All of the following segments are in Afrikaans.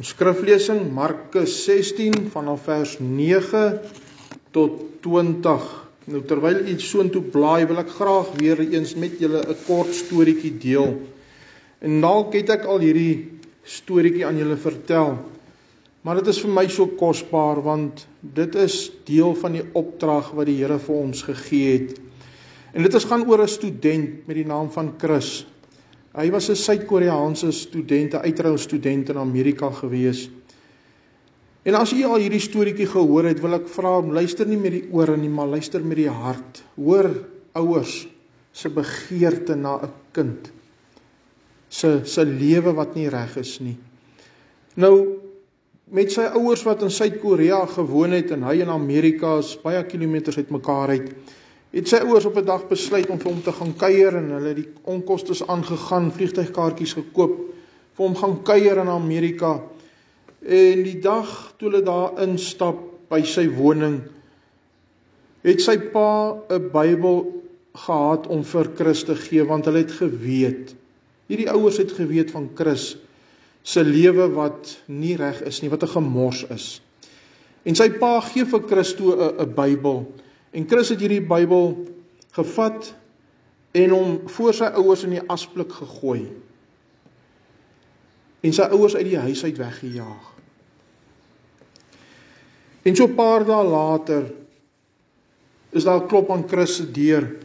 Skriflesing Markus 16 vanaf vers 9 tot 20. Nou terwyl iets soontoe blaai, wil ek graag weer eens met julle 'n kort storieetjie deel. En dalk het ek al hierdie storieetjie aan julle vertel, maar dit is vir my so kosbaar want dit is deel van die opdrag wat die Here vir ons gegee het. En dit gaan oor 'n student met die naam van Chris. Hy was 'n Suid-Koreaanse student, 'n uitruilstudent in Amerika gewees. En as jy al hierdie storieetjie gehoor het, wil ek vra, luister nie met die ore nie, maar luister met die hart. Hoor ouers se begeerte na 'n kind, se lewe wat nie reg is nie. Nou, met sy ouers wat in Suid-Korea gewoon het en hy in Amerika is baie kilometers uit mekaar uit, het sy ouers op 'n dag besluit om vir hom te gaan kuier en hulle die onkostes aangegaan, vliegtuigkaartjies gekoop, vir hom gaan kuier in Amerika. En die dag toe hulle daar instap by sy woning, het sy pa 'n Bybel gehad om vir Chris te gee, want hulle het geweet, hierdie ouers het geweet van Chris se lewe wat nie reg is nie, wat 'n gemors is. En sy pa gee vir Chris toe 'n Bybel. En Chris het hierdie Bybel gevat en hom voor sy ouers in die asblik gegooi. En sy ouers uit die huis uit weggejaag. En so 'n paar dae later is daar 'n klop aan Chris se deur.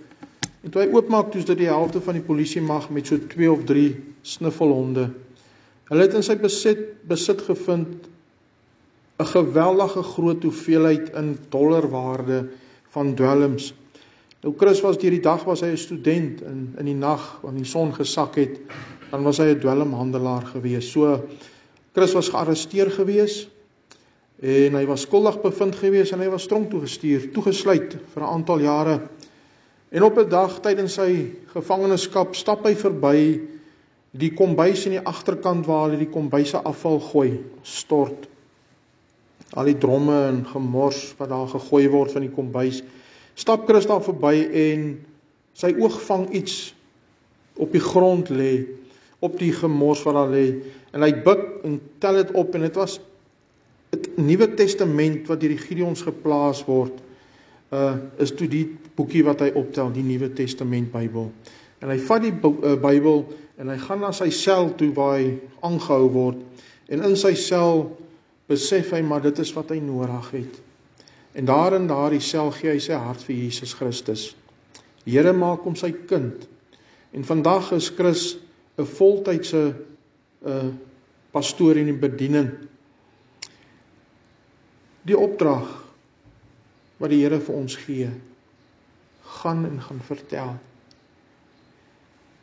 En toe hy oopmaak, toe is dit die helfte van die polisiemag met so 2 of 3 snuffelhonde. Hulle het in sy besit gevind 'n geweldige groot hoeveelheid in dollarwaarde van dwelms. Nou Chris was deur die dag was hy 'n student, in die nag, wanneer die son gesak het, dan was hy 'n dwelmhandelaar gewees. So Chris was gearresteer gewees en hy was skuldig bevind gewees en hy was tronk toegesluit vir 'n aantal jare. En op 'n dag tydens sy gevangenskap stap hy verby die kombuis in die agterkant waar hulle die kombuise afval gooi, stort. Al die dromme en gemors wat daar gegooi word van die kombuis. Stap Chris daar verby en sy oog vang iets op die grond lê, op die gemors wat daar lê. En hy buig en tel dit op en dit was het Nuwe Testament wat deur die Gideons geplaas word, is toe die boekie wat hy optel, die Nuwe Testament Bybel. En hy vat die Bybel en hy gaan na sy sel toe waar hy aangehou word. En in sy sel besef hy, maar dit is wat hy nodig het. En daar in daardie sel gee hy sy hart vir Jesus Christus. Die Here maak hom sy kind. En vandag is Chris 'n voltydse pastoor in die bediening. Die opdrag wat die Here vir ons gee, gaan en gaan vertel.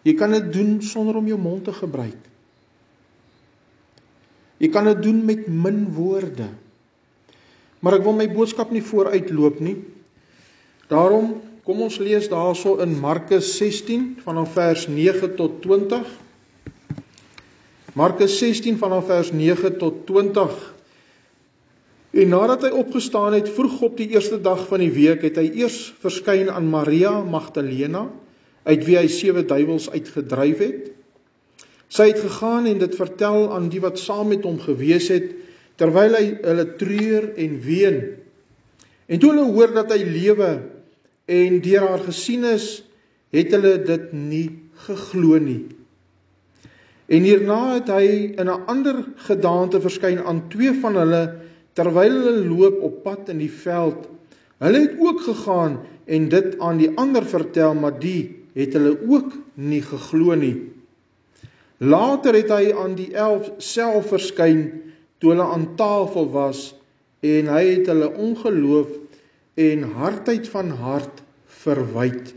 Jy kan dit doen sonder om jou mond te gebruik. Jy kan dit doen met min woorde. Maar ek wil my boodskap nie vooruitloop nie. Daarom, kom ons lees daarso in Markus 16 vanaf vers 9 tot 20. Markus 16 vanaf vers 9 tot 20. En nadat hy opgestaan het, vroeg op die eerste dag van die week, het hy eers verskyn aan Maria Magdalena, uit wie hy 7 duiwels uitgedryf het. Sy het gegaan en dit vertel aan die wat saam met hom gewees het, terwyl hy hulle treur en ween. En toe hulle hoor dat hy lewe en deur haar gesien is, het hulle dit nie geglo nie. En hierna het hy in 'n ander gedaante verskyn aan 2 van hulle, terwyl hulle loop op pad in die veld. Hulle het ook gegaan en dit aan die ander vertel, maar die het hulle ook nie geglo nie. Later het hy aan die 11 self verskyn, toe hulle aan tafel was, en hy het hulle ongeloof en hardheid van hart verwyd.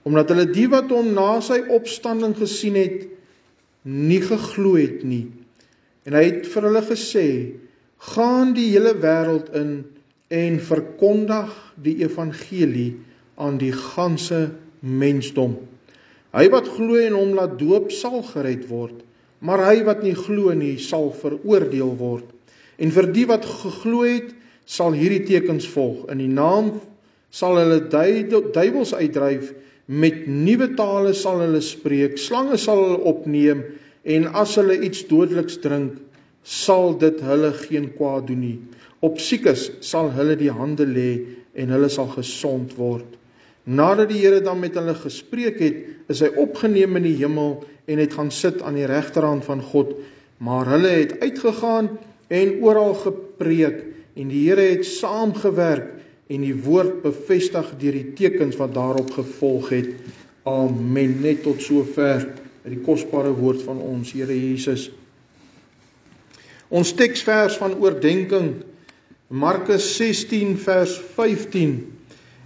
Omdat hulle die wat hom na sy opstanding gesien het, nie geglo het nie. En hy het vir hulle gesê, gaan die hele wêreld in en verkondig die evangelie aan die ganse mensdom. Hy wat glo en hom laat doop sal gered word, maar hy wat nie glo nie sal veroordeel word. En vir die wat geglo het, sal hierdie tekens volg. In die naam sal hulle duiwels uitdryf, met nuwe tale sal hulle spreek, slange sal hulle opneem, en as hulle iets dodeliks drink, sal dit hulle geen kwaad doen nie. Op siekes sal hulle die hande lê en hulle sal gesond word. Nadat die Here dan met hulle gespreek het, is hy opgeneem in die hemel en het gaan sit aan die regterhand van God. Maar hulle het uitgegaan en oral gepreek en die Here het saamgewerk en die woord bevestig deur die tekens wat daarop gevolg het. Amen. Net tot sover uit die kosbare woord van ons Here Jesus. Ons teksvers van oordenking, Markus 16 vers 15.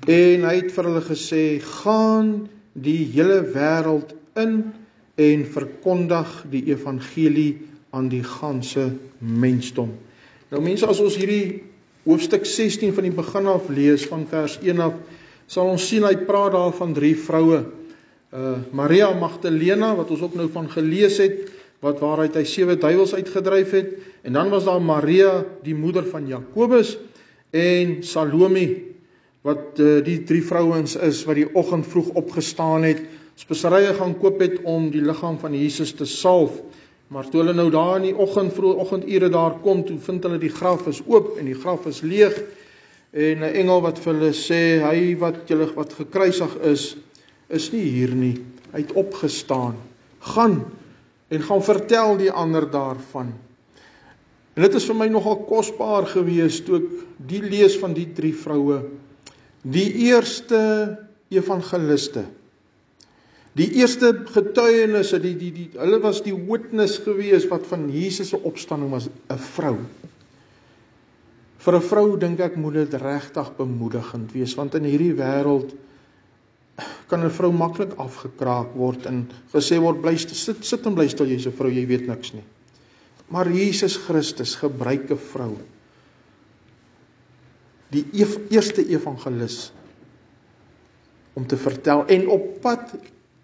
En hy het vir hulle gesê, gaan die hele wêreld in en verkondig die evangelie aan die ganse mensdom. Nou mense, as ons hierdie hoofstuk 16 van die begin af lees, van vers 1 af, sal ons sien, hy praat daar van 3 vroue. Maria Magdalena, wat ons ook nou van gelees het, waaruit hy 7 duiwels uitgedryf het, en dan was daar Maria, die moeder van Jakobus, en Salome, wat die 3 vrouens is, wat die oggend vroeg opgestaan het, speserye gaan koop het om die liggaam van Jesus te salf. Maar toe hulle nou daar in die oggendure daar kom, toe vind hulle die graf is oop en die graf is leeg, en 'n engel wat vir hulle sê, hy wat gekruisig is nie hier nie, hy het opgestaan, gaan vertel die ander daarvan. En dit is vir my nogal kosbaar gewees, toe ek die lees van die 3 vroue, die eerste evangeliste, die eerste getuienisse, hulle was die witness gewees wat van Jesus se opstanding was, 'n vrou. Vir 'n vrou dink ek moet dit regtig bemoedigend wees, want in hierdie wêreld kan 'n vrou maklik afgekraak word en gesê word, bly sit en bly stil, jy's 'n vrou, jy weet niks nie. Maar Jesus Christus gebruik 'n vrou, die eerste evangelis, om te vertel, en op pad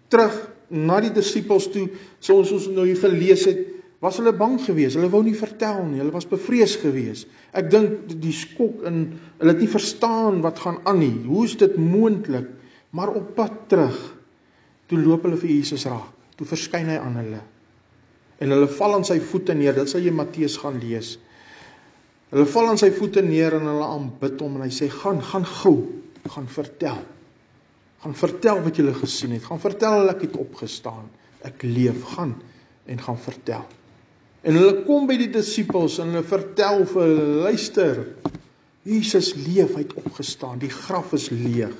terug na die disippels toe, soos ons nou hier gelees het, was hulle bang gewees, hulle wou nie vertel nie, hulle was bevrees gewees. Ek dink die skok en hulle het nie verstaan wat gaan aan nie, hoe is dit moontlik? Maar op pad terug, toe loop hulle vir Jesus raak, toe verskyn hy aan hulle, en hulle val aan sy voete neer, dit sal jy Matteus gaan lees. Hulle val aan sy voete neer en hulle aanbid hom, en hy sê, gaan gou, gaan vertel wat julle gesien het, gaan vertel ek het opgestaan, ek leef, gaan vertel. En hulle kom by die disippels en hulle vertel vir hulle, luister, Jesus leef, hy het opgestaan, die graf is leeg.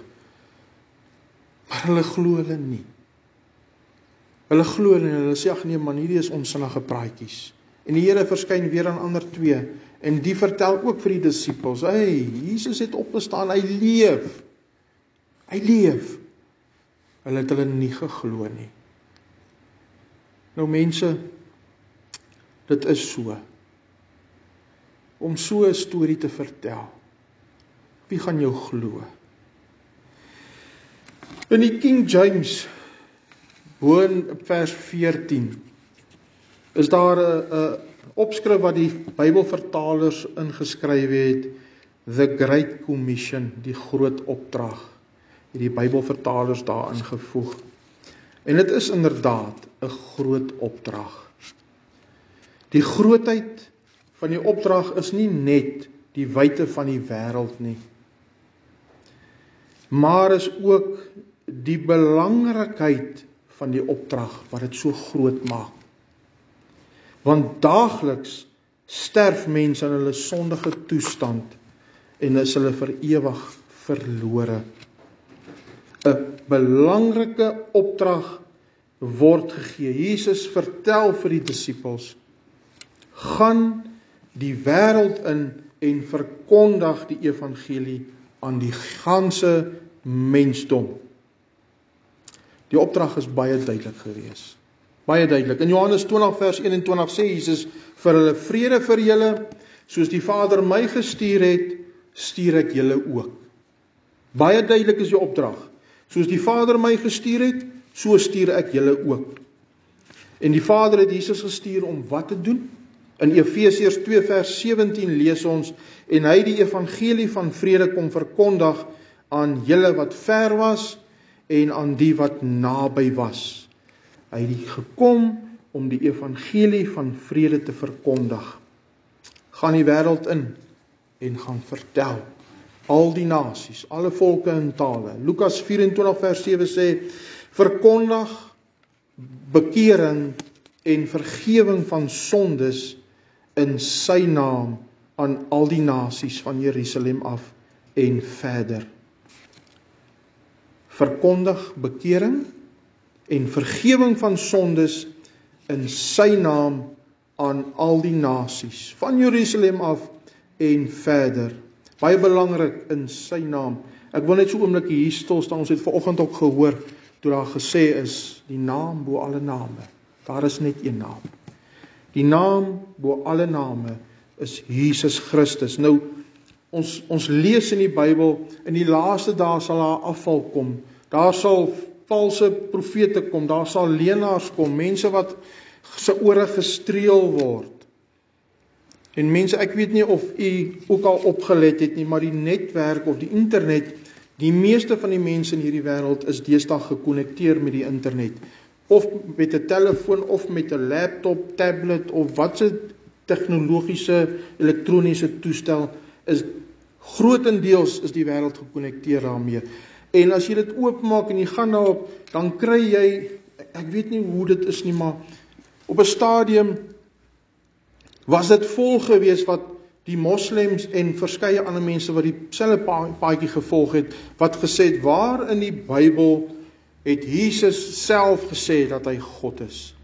Maar hulle glo hulle nie. Hulle glo hulle en hulle sê, ag nee man, hierdie is onsinnige praatjies. En die Here verskyn weer aan ander 2, en die vertel ook vir die disippels, hey, Jesus het opgestaan, hy leef. Hulle het hulle nie geglo nie. Nou mense, dit is so. Om so 'n storie te vertel, wie gaan jou glo? In die King James, boon vers 14, is daar 'n opskrif wat die Bybelvertalers ingeskryf het, The Great Commission, die groot opdrag, het die Bybelvertalers daar ingevoeg. En dit is inderdaad 'n groot opdrag. Die grootheid van die opdrag is nie net die wyte van die wêreld nie, maar is ook die belangrikheid van die opdrag wat dit so groot maak. Want daagliks sterf mense in hulle sondige toestand en is hulle vir ewig verlore. 'n belangrike opdrag word gegee. Jesus vertel vir die disippels, gaan die wêreld in en verkondig die evangelie aan die ganse mensdom. Die opdrag is baie duidelik gewees. Baie duidelik. In Johannes 20 vers 21 sê Jesus vir hulle, vrede vir julle, soos die Vader my gestuur het, stuur ek julle ook. Baie duidelik is die opdrag. Soos die Vader my gestuur het, so stuur ek julle ook. En die Vader het Jesus gestuur om wat te doen? In Efesiërs 2 vers 17 lees ons, en hy die evangelie van vrede kom verkondig aan julle wat ver was en aan die wat naby was. Hy het gekom om die evangelie van vrede te verkondig. gaan die wêreld in en gaan vertel. Al die nasies, alle volke en tale. Lukas 24 vers 7 sê, verkondig bekering en vergewing van sondes in sy naam aan al die nasies van Jerusalem af en verder. Verkondig bekering en vergewing van sondes in sy naam aan al die nasies van Jerusalem af en verder. Baie belangrik, in sy naam. Ek wil net so 'n oomblik hier stil staan. Ons het vanoggend ook gehoor toe daar gesê is, die naam bo alle name. Daar is net een naam. Die naam bo alle name is Jesus Christus. Nou, ons lees in die Bybel, in die laaste dae sal daar afval kom. Daar sal valse profete kom, daar sal leenaars kom, mense wat se ore gestreel word. En mense, ek weet nie of u ook al opgelet het nie, maar die netwerk of die internet, die meeste van die mense in hierdie wêreld is deesdae gekonnekteer met die internet. Of met 'n telefoon, of met 'n laptop, tablet, of watse tegnologiese, elektroniese toestel, is grootendeels is die wêreld gekonnekteer daarmee. En as jy dit oopmaak en jy gaan daarop, dan kry jy, ek weet nie hoe dit is nie, maar op 'n stadium was dit vol gewees wat die moslems en verskeie ander mense wat dieselfde paadjie gevolg het, wat gesê het, waar in die Bybel het Jesus self gesê dat hy God is.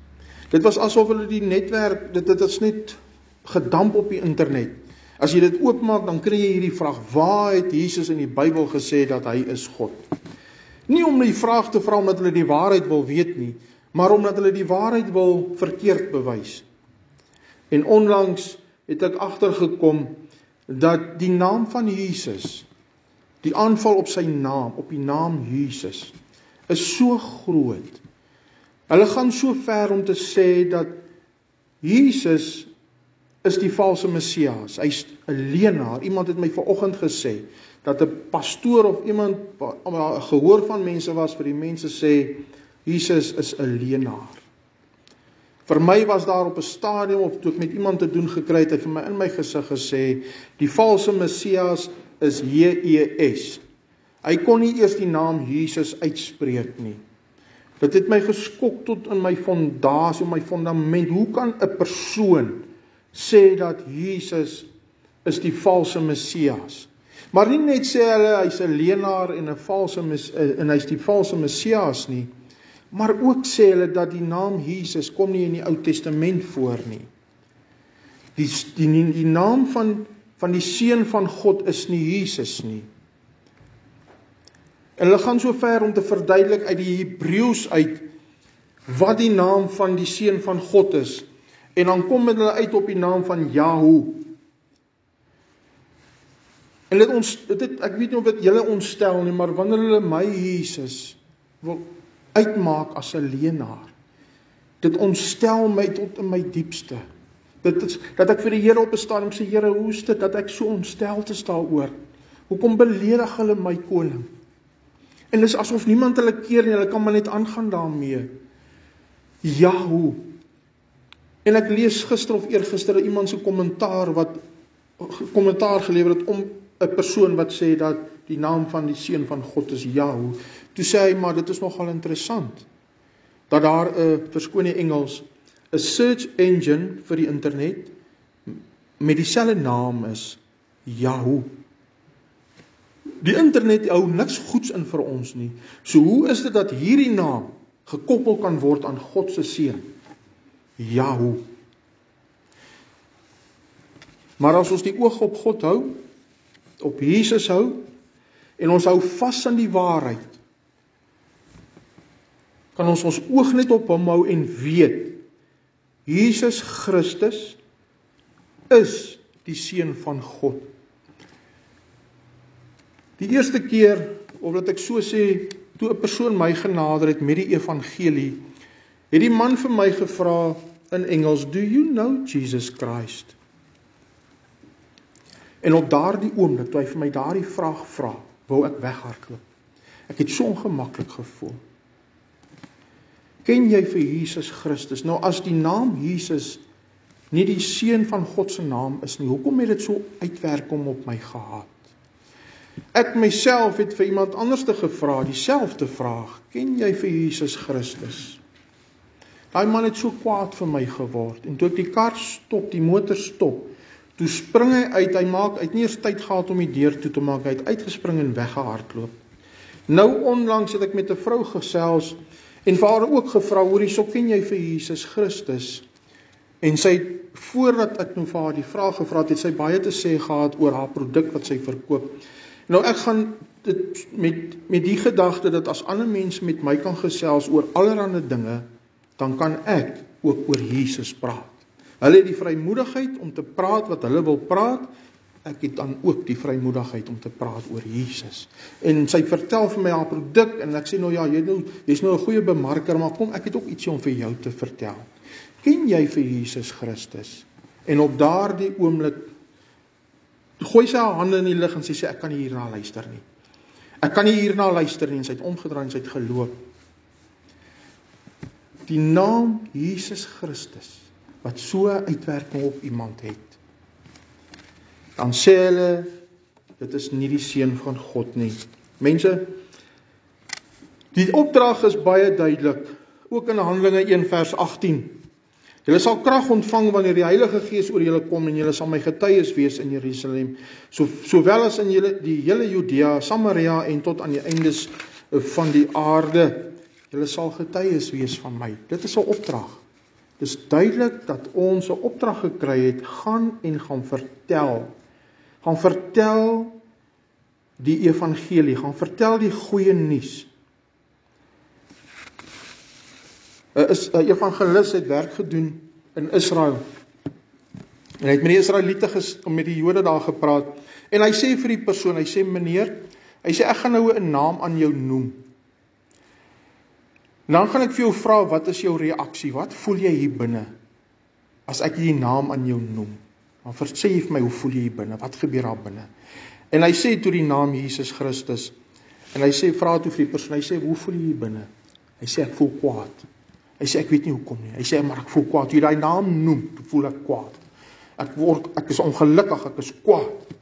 Dit was asof hulle die netwerk, dit is net gedamp op die internet. As jy dit oopmaak, dan kry jy hierdie vraag, waar het Jesus in die Bybel gesê dat hy is God? Nie om die vraag te vra omdat hulle die waarheid wil weet nie, maar omdat hulle die waarheid wil verkeerd bewys. En onlangs het ek agtergekom dat die naam van Jesus, die aanval op sy naam, op die naam Jesus, is so groot. Hulle gaan so ver om te sê dat Jesus is die valse Messias. Hy's 'n leenaar. Iemand het my vanoggend gesê dat 'n pastoor of iemand, 'n gehoor van mense was, vir die mense sê Jesus is 'n leenaar. Vir my was daar op 'n stadium, of toe ek met iemand te doen gekry het, hy vir my in my gesig gesê, die valse Messias is JES. Hy kon nie eers die naam Jesus uitspreek nie. Dit het my geskok tot in my fondasie, my fundament. Hoe kan 'n persoon sê dat Jesus is die valse Messias? Maar nie net sê hulle hy's 'n leenaar en hy's die valse Messias nie, maar ook sê hulle dat die naam Jesus kom nie in die Ou Testament voor nie. Die naam van die Seun van God is nie Jesus nie. En hulle gaan so ver om te verduidelik uit die Hebreëus uit wat die naam van die Seun van God is. En dan kom hulle uit op die naam van Jahu. En ek weet nie of dit julle ontstel nie, maar wanneer hulle my Jesus wil uitmaak as 'n leenaar, dit ontstel my tot in my diepste. Dit is, dat ek vir die Here op 'n stadium sê, Here, hoe is dit dat ek so ontsteld is daaroor? Hoekom beledig hulle my koning? En dis asof niemand hulle keer nie, hulle kan maar net aangaan daarmee. Jahu. En ek lees gister of eergister iemand se kommentaar gelewer het om 'n persoon wat sê dat die naam van die Seun van God is Jahu. Toe sê hy, maar dit is nogal interessant, dat daar 'n, verskoon die Engels, 'n search engine vir die internet met dieselfde naam is Jahu. Die internet hou niks goeds in vir ons nie. So hoe is dit dat hierdie naam gekoppel kan word aan God se Seun? Jahu. Maar as ons die oog op God hou, op Jesus hou, en ons hou vas aan die waarheid, kan ons oog net op hom hou en weet, Jesus Christus is die Seun van God. Die eerste keer, of dat ek so sê, toe 'n persoon my genader het met die evangelie, het die man vir my gevra in Engels, do you know Jesus Christ? En op daardie oomblik, toe hy vir my daardie vraag vra, wou ek weghardloop. Ek het so ongemaklik gevoel. Ken jy vir Jesus Christus? Nou as die naam Jesus nie die seun van God se naam is nie. Hoekom het dit so uitwerking op my gehad? Ek myself het vir iemand anders gevra, dieselfde vraag, ken jy vir Jesus Christus? Daai man het so kwaad vir my geword, en toe ek die kar stop, die motor stop, toe spring hy uit, hy het nie eers tyd gehad om die deur toe te maak, hy het uitgespring en weggehardloop. Nou onlangs het ek met 'n vrou gesels, en vir haar ook gevra, hoorie, so ken jy vir Jesus Christus? En sy het, voordat ek nou vir haar die vraag gevra het sy baie te sê gehad oor haar produk wat sy verkoop. Nou ek gaan dit met die gedagte dat as ander mense met my kan gesels oor allerlei dinge, dan kan ek ook oor Jesus praat. Hulle het die vrymoedigheid om te praat wat hulle wil praat, ek het dan ook die vrymoedigheid om te praat oor Jesus. En sy vertel vir my haar produk, en ek sê nou ja, jy's nou 'n goeie bemarker, maar kom, ek het ook ietsie om vir jou te vertel. Ken jy vir Jesus Christus? En op daardie oomblik gooi sy haar hande in die lug en sy sê, ek kan nie hierna luister nie. Ek kan nie hierna luister nie, en sy het omgedraai en sy het geloop. Die naam Jesus Christus, wat so 'n uitwerking op iemand het, dan sê hulle, dit is nie die seun van God nie. Mense, die opdrag is baie duidelik, ook in Handelinge 1 vers 18. Julle sal krag ontvang wanneer die Heilige Gees oor julle kom, en julle sal my getuies wees in Jerusalem, sowel as in die hele Judea, Samaria en tot aan die eindes van die aarde. Julle sal getuies wees van my. Dit is 'n opdrag. Dit is duidelik dat ons 'n opdrag gekry het, gaan vertel. Gaan vertel die evangelie, gaan vertel die goeie nuus. 'n evangelis het werk gedoen in Israel. En hy het met die Israeliete, met die Jode daar gepraat. En hy sê vir die persoon, hy sê, meneer, ek gaan nou 'n naam aan jou noem. En dan gaan ek vir jou vra, wat is jou reaksie? Wat voel jy hier binne? As ek die naam aan jou noem. Dan sê jy vir my, hoe voel jy hier binne? Wat gebeur daar binne? En hy sê toe die naam Jesus Christus. En hy sê, vra toe vir die persoon, hy sê, hoe voel jy hier binne? Hy sê, ek voel kwaad. Hy sê, ek weet nie hoekom nie. Hy sê, maar ek voel kwaad. Toe jy die naam noem, toe voel ek kwaad. Ek is ongelukkig, ek is kwaad.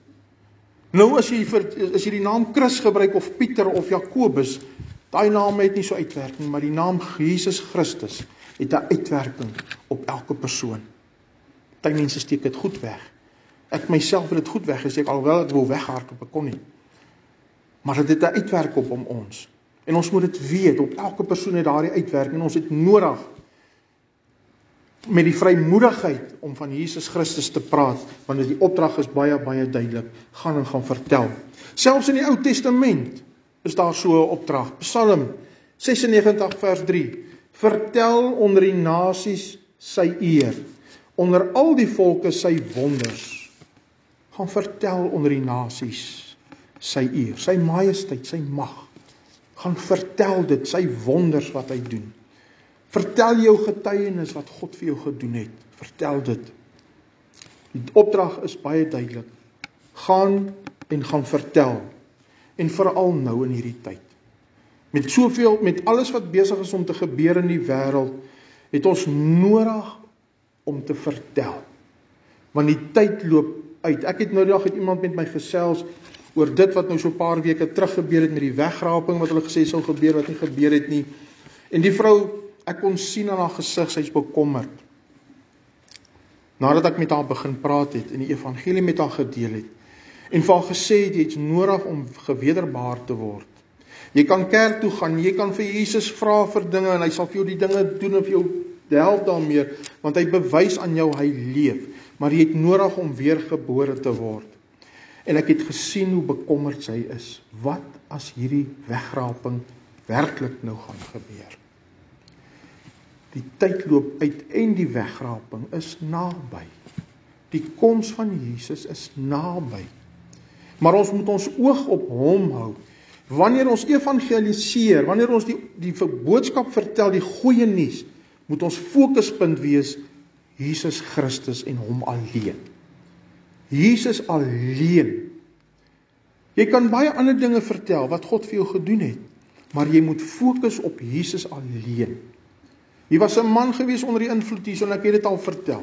Nou as jy die naam Chris gebruik, of Pieter, of Jakobus, daai naam het nie so uitwerking, maar die naam Jesus Christus het 'n uitwerking op elke persoon. Party mense steek dit goed weg. Ek myself het dit goed weggesteek, alhoewel ek wou weghardloop, ek kon nie. Maar dit het 'n uitwerking op ons. En ons moet dit weet, op elke persoon het daardie uitwerking, en ons het nodig met die vrymoedigheid om van Jesus Christus te praat, want die opdrag is baie, baie duidelik. Gaan en gaan vertel. Selfs in die Ou Testament is daar so 'n opdrag. Psalm 96 vers 3. Vertel onder die nasies sy eer, onder al die volke sy wonders. Gaan vertel onder die nasies sy eer, sy majesteit, sy mag. Gaan vertel dit, sy wonders wat hy doen. Vertel jou getuienis wat God vir jou gedoen het. Vertel dit. Die opdrag is baie duidelik. Gaan en gaan vertel. En veral nou in hierdie tyd. Met alles wat besig is om te gebeur in die wêreld, het ons nodig om te vertel. Want die tyd loop uit. Ek het nou die dag met iemand met my gesels oor dit wat nou so 'n paar weke terug gebeur het met die wegraping wat hulle gesê sou gebeur, wat nie gebeur het nie. En die vrou, ek kon sien aan haar gesig, sy is bekommerd. Nadat ek met haar begin praat het en die evangelie met haar gedeel het en vir haar gesê het, jy het nodig om gewederbaar te word. Jy kan kerk toe gaan, jy kan vir Jesus vra vir dinge en hy sal vir jou die dinge doen of jou help daarmee, want hy bewys aan jou hy leef, maar jy het nodig om weergebore te word. En ek het gesien hoe bekommerd sy is. Wat as hierdie wegraping werklik nou gaan gebeur? Die tyd loop uit en die wegraping is naby. Die koms van Jesus is naby. Maar ons moet ons oog op hom hou. Wanneer ons evangeliseer, wanneer ons die boodskap vertel, die goeie nuus, moet ons fokuspunt wees Jesus Christus en hom alleen. Jesus alleen. Jy kan baie ander dinge vertel wat God vir jou gedoen het, maar jy moet fokus op Jesus alleen. Hier was 'n man gewees onder die invloed hierso, en ek het dit al vertel.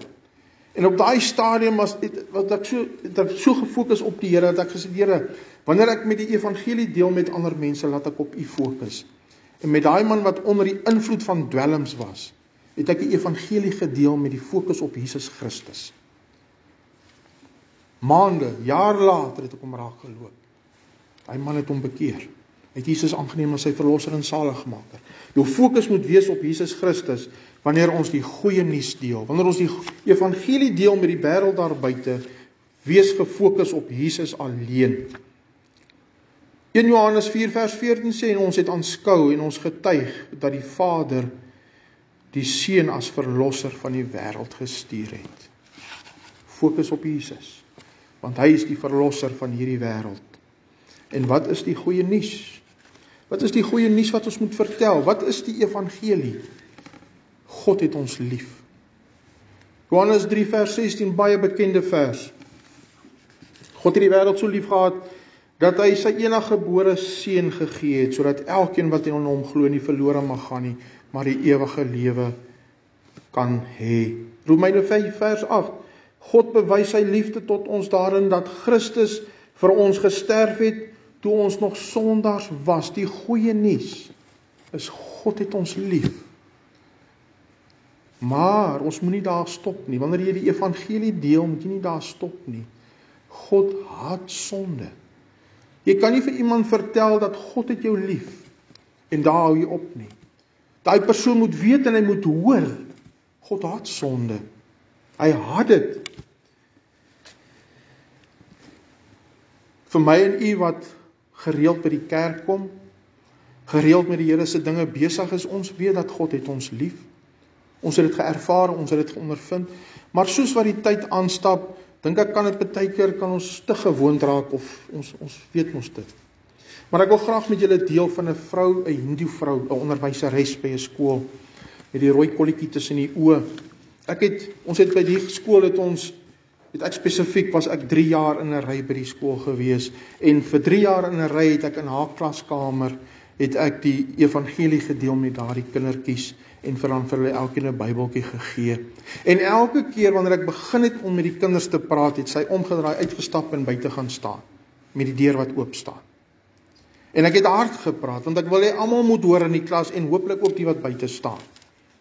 En op daai stadium was ek so gefokus op die Here, dat ek gesê, Here, wanneer ek met die evangelie deel met ander mense, laat ek op U fokus. En met daai man wat onder die invloed van dwelms was, het ek die evangelie gedeel met die fokus op Jesus Christus. Maande, jaar later het ek hom raak geloop. Daai man het hom bekeer. Hy het Jesus aangeneem as sy verlosser en saligmaker. Jou fokus moet wees op Jesus Christus, wanneer ons die goeie nuus deel, wanneer ons die evangelie deel met die wêreld daar buite, wees gefokus op Jesus alleen. 1 Johannes 4 vers 14 sê, en ons het aanskou en ons getuig, dat die Vader die Seun as verlosser van die wêreld gestuur het. Fokus op Jesus, want hy is die verlosser van hierdie wêreld. En wat is die goeie nuus? Wat is die goeie nuus wat ons moet vertel? Wat is die evangelie? God het ons lief. Johannes 3 vers 16, baie bekende vers. God het die wêreld so lief gehad, dat hy sy eniggebore seun gegee het, sodat elkeen wat in hom glo nie verlore mag gaan nie, maar die ewige lewe kan hê. Romeine 5 vers 8. God bewys sy liefde tot ons daarin, dat Christus vir ons gesterf het, toe ons nog sondaars was. Die goeie nuus is, God het ons lief. Maar ons moet nie daar stop nie. Wanneer jy die evangelie deel, moet jy nie daar stop nie. God haat sonde. Jy kan nie vir iemand vertel dat God het jou lief, en daar hou jy op nie. Daai persoon moet weet en hy moet hoor, God haat sonde. Hy haat dit. Vir my en u wat gereeld by die kerk kom, gereeld met die Here se dinge besig is, ons weet dat God het ons lief. Ons het dit geervaar, ons het dit geondervind, maar soos wat die tyd aanstap, dink ek kan dit baie keer kan ons te gewoond raak, of ons weet ons dit. Maar ek wil graag met julle deel van 'n vrou, 'n Hindoe vrou, 'n onderwyseres by 'n skool, met die rooi kolletjie tussen die oë. Ons het by die skool ek spesifiek was ek 3 jaar in 'n ry by die skool gewees, en vir 3 jaar in 'n ry het ek in haar klaskamer, het ek die evangelie gedeel met daardie kindertjies, en vir hulle elkeen 'n Bybeltjie gegee. En elke keer wanneer ek begin het om met die kinders te praat, het sy omgedraai, uitgestap en buite gaan staan, met die deur wat oop staan. En ek het hard gepraat, want ek wil hê almal moet hoor in die klas, en hooplik ook die wat buite staan.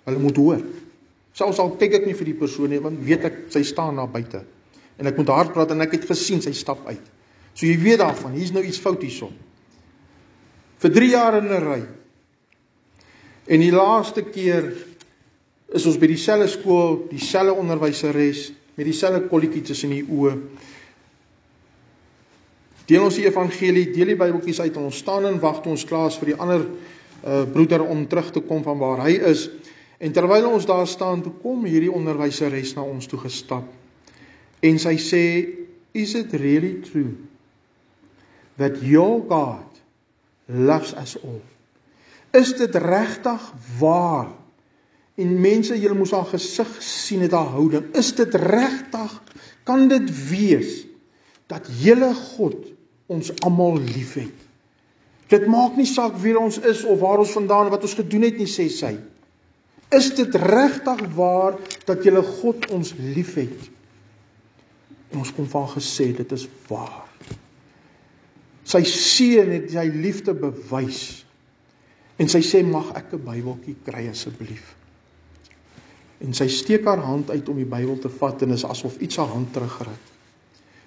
Hulle moet hoor. Selfs al kyk ek nie vir die persoon nie, want weet ek, sy staan daar buite. En ek moet hard praat, en ek het gesien, sy stap uit. So jy weet daarvan, hier is nou iets fout hierso. Vir 3 jaar in 'n ry. En die laaste keer is ons by dieselfde skool, dieselfde onderwyseres, met dieselfde kolletjie tussen die oë. Deel ons die evangelie, deel die Bybeltjies uit, en ons staan en wag toe ons klaar is vir die ander broeder om terug te kom van waar hy is. En terwyl ons daar staan, toe kom hierdie onderwyseres na ons toe gestap. En sy sê, is it really true that your God loves us all? Is dit regtig waar? En mense, julle moes haar gesig sien, het haar houding. Is dit regtig, kan dit wees, dat julle God ons almal lief het? Dit maak nie saak wie ons is, of waar ons vandaan, wat ons gedoen het nie, sê sy. Is dit regtig waar, dat julle God ons lief het? En ons kom van gesê, dit is waar. Sy seun het sy liefde bewys. En sy sê, mag ek 'n Bybeltjie kry asseblief? En sy steek haar hand uit om die Bybel te vat, en is asof iets haar hand terugruk.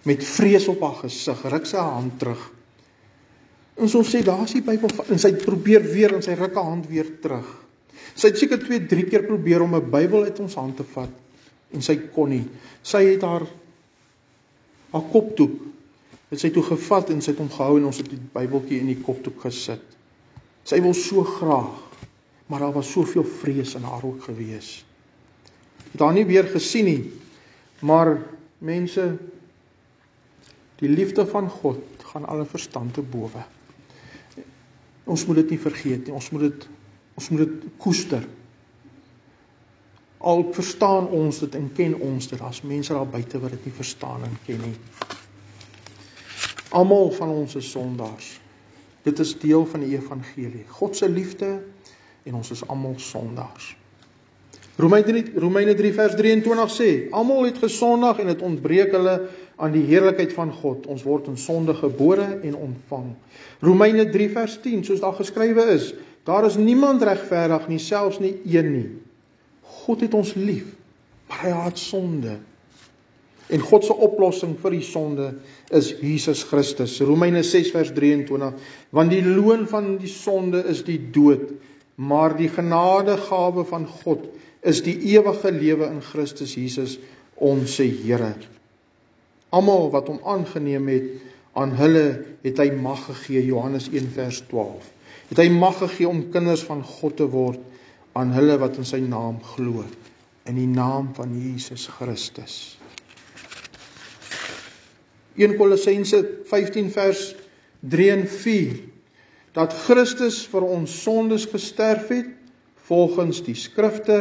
Met vrees op haar gesig, ruk sy haar hand terug. En so sê, daar is die Bybel, en sy probeer weer, en sy ruk haar hand weer terug. Sy het seker 2-3 keer probeer om 'n Bybel uit ons hand te vat, en sy kon nie. Sy het haar kopdoek, het sy toe gevat, en sy het hom gehou, en ons het die Bybeltjie in die kopdoek gesit. Sy wil so graag, maar daar was soveel vrees in haar ook gewees. Het haar nie weer gesien nie, maar mense, die liefde van God gaan alle verstand te bowe. Ons moet dit nie vergeet nie, ons moet dit koester. Al verstaan ons dit en ken ons dit, daar's mense daar buite wat dit nie verstaan en ken nie. Almal van ons is sondaars. Dit is deel van die evangelie. God se liefde, en ons is almal sondaars. Romeine 3 vers 23 sê, almal het gesondig en het ontbreek hulle aan die heerlikheid van God. Ons word in sonde gebore en ontvang. Romeine 3 vers 10, soos daar geskrywe is, daar is niemand regverdig nie, selfs nie een nie. God het ons lief, maar hy haat sonde. En God se oplossing vir die sonde is Jesus Christus. Romeine 6 vers 23, want die loon van die sonde is die dood, maar die genadegawe van God is die ewige lewe in Christus Jesus, ons Here. Almal wat hom aangeneem het, aan hulle het hy mag gegee, Johannes 1 vers 12. Het hy mag gegee om kinders van God te word, aan hulle wat in sy naam glo, in die naam van Jesus Christus. 1 Kolossense 15 vers 3 en 4, dat Christus vir ons sondes gesterf het, volgens die skrifte,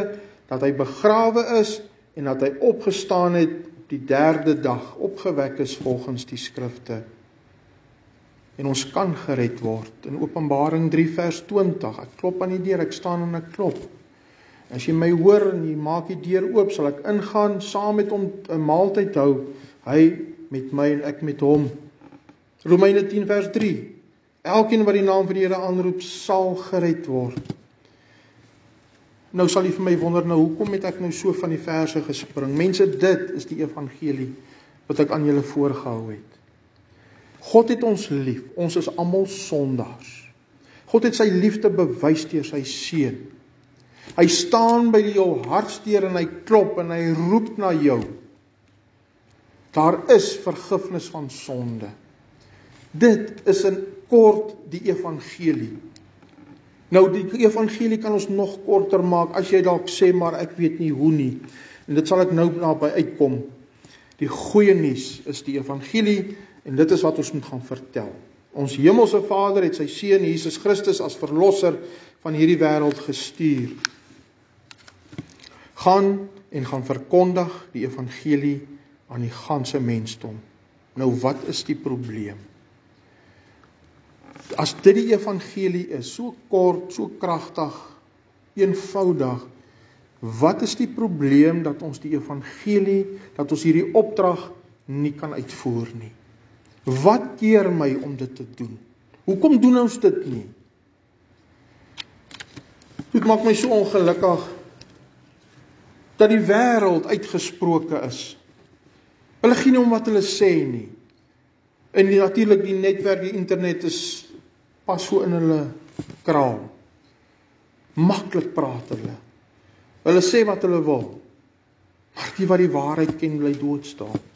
dat hy begrawe is, en dat hy opgestaan het op die 3de dag, opgewek is volgens die skrifte. En ons kan gered word. In Openbaring 3 vers 20, ek klop aan die deur, ek staan en ek klop. As jy my hoor en jy maak die deur oop, sal ek ingaan, saam met hom 'n maaltyd hou, hy met my en ek met hom. Romeine 10 vers 3, elkeen wat die naam van die Here aanroep, sal gered word. Nou sal jy vir my wonder, hoekom het ek nou so van die verse gespring? Mense, dit is die evangelie wat ek aan julle voorgehou het. God het ons lief, ons is almal sondaars. God het sy liefde bewys deur sy seun. Hy staan by jou hartdeur en hy klop en hy roep na jou. Daar is vergifnis van sonde. Dit is in kort die evangelie. Nou die evangelie kan ons nog korter maak, as jy dalk sê, maar ek weet nie hoe nie. En dit sal ek nou naby uitkom. Die goeie nuus is die evangelie, en dit is wat ons moet gaan vertel. Ons hemelse Vader het sy seun Jesus Christus as verlosser van hierdie wêreld gestuur. Gaan en gaan verkondig die evangelie aan die ganse mensdom. Nou wat is die probleem? As dit die evangelie is, so kort, so kragtig, eenvoudig, wat is die probleem dat ons die evangelie, dat ons hierdie opdrag nie kan uitvoer nie? Wat keer my om dit te doen? Hoekom doen ons dit nie? Dit maak my so ongelukkig dat die wêreld uitgesproke is. Hulle gee nie om wat hulle sê nie. En natuurlik die netwerk, die internet is pas so in hulle kraal. Maklik praat hulle. Hulle sê wat hulle wil. Maar die wat die waarheid ken, bly doodstaan.